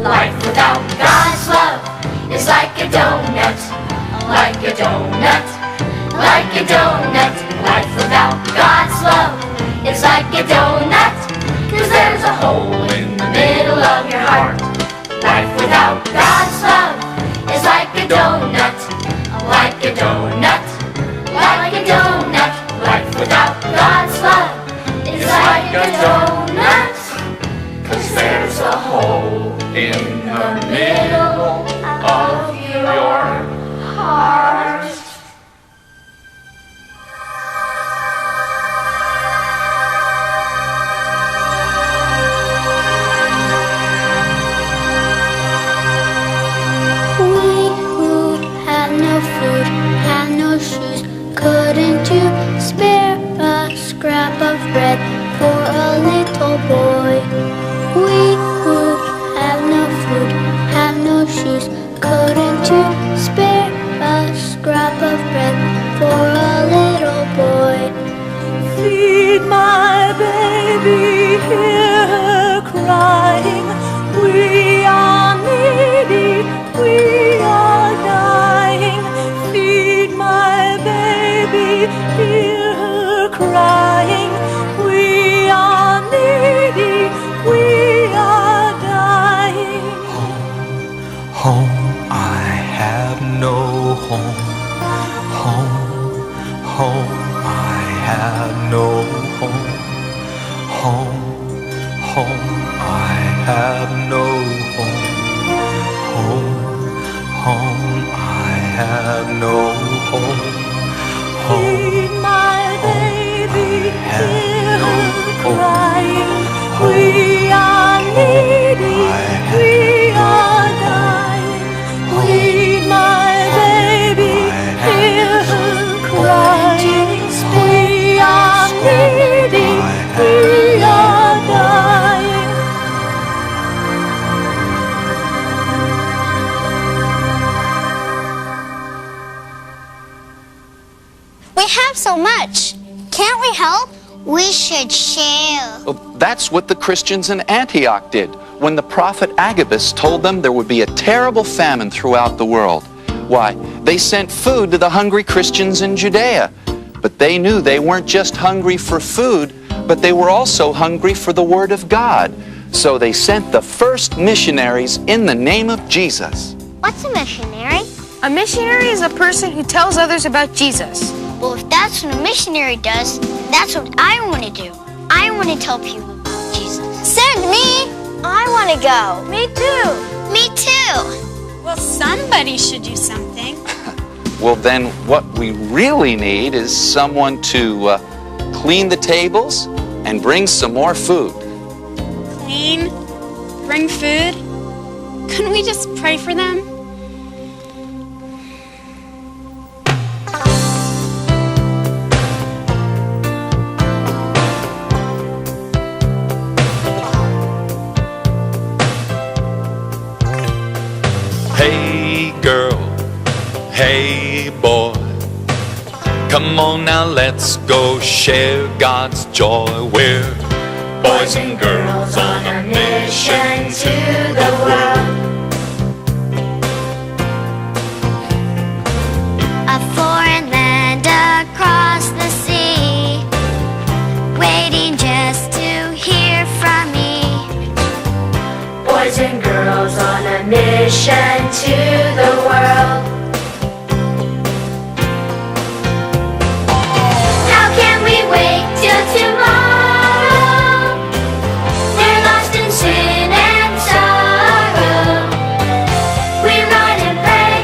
Life without God's love is like a donut, like a donut, like a donut. Life without God's love is like a donut, 'cause there's a hole in the middle of your heart. Life without God's love is like a donut, like a donut, like a donut. Life without God's love is like a donut, 'cause there's a hole in the middle of your heart. We who had no food, had no shoes, couldn't you spare a scrap of bread for a little boy? We who have no food, have no shoes, couldn't you spare a scrap of bread for a little boy? Feed my baby, hear her crying. We are needy, we are dying. Feed my baby, hear her crying. We are needy, we are dying. Home, I have no home. Home, I have no home. Home, I have no home. Home, I have no home. Feed my baby, hear her crying. We are needy, we are dying. Feed my baby, hear her crying. We are needy, we are dying. We have so much. Can't we help? We should share. Well, that's what the Christians in Antioch did when the prophet Agabus told them there would be a terrible famine throughout the world. Why, they sent food to the hungry Christians in Judea. But they knew they weren't just hungry for food, but they were also hungry for the Word of God. So they sent the first missionaries in the name of Jesus. What's a missionary? A missionary is a person who tells others about Jesus. Well, if that's what a missionary does, that's what I want to do. I want to tell people about Jesus. Send me! I want to go. Me too. Me too. Well, somebody should do something. Well, then what we really need is someone to clean the tables and bring some more food. Clean, bring food. Couldn't we just pray for them? Hey girl, hey boy, come on now, let's go share God's joy. We're boys and girls on a mission to the world. A foreign land across the sea, waiting just to hear from me. Boys and girls on a mission to the world. How can we wait till tomorrow? They're lost in sin and sorrow. We run and pray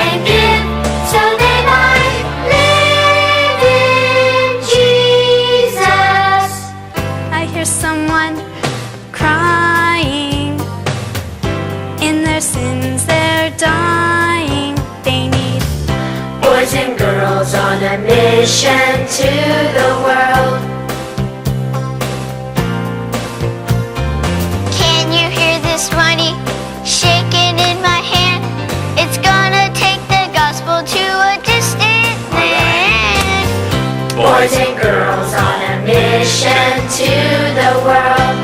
and give so they might live in Jesus. I hear someone crying. In their sins they're dying. They need Boys and girls on a mission to the world. Can you hear this money shaking in my hand? It's gonna take the gospel to a distant land. Boys and girls on a mission to the world.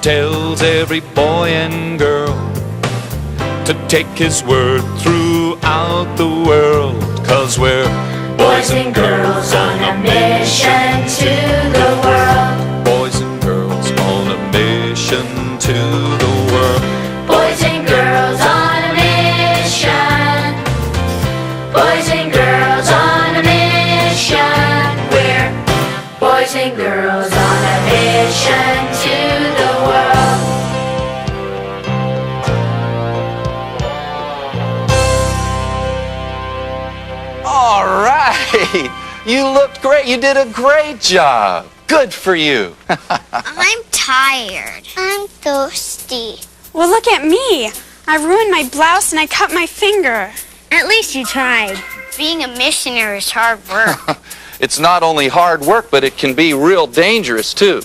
tells every boy and girl to take his word throughout the world, 'cause we're Boys and girls on a mission to the world. boys and girls on a mission to the world. Boys and girls on a mission. Boys and girls on a mission. We're boys and girls on a mission to the world. All right. You looked great. You did a great job. Good for you. I'm tired. I'm thirsty. Well, look at me. I ruined my blouse and I cut my finger. At least you tried. Being a missionary is hard work. It's not only hard work, but it can be real dangerous, too.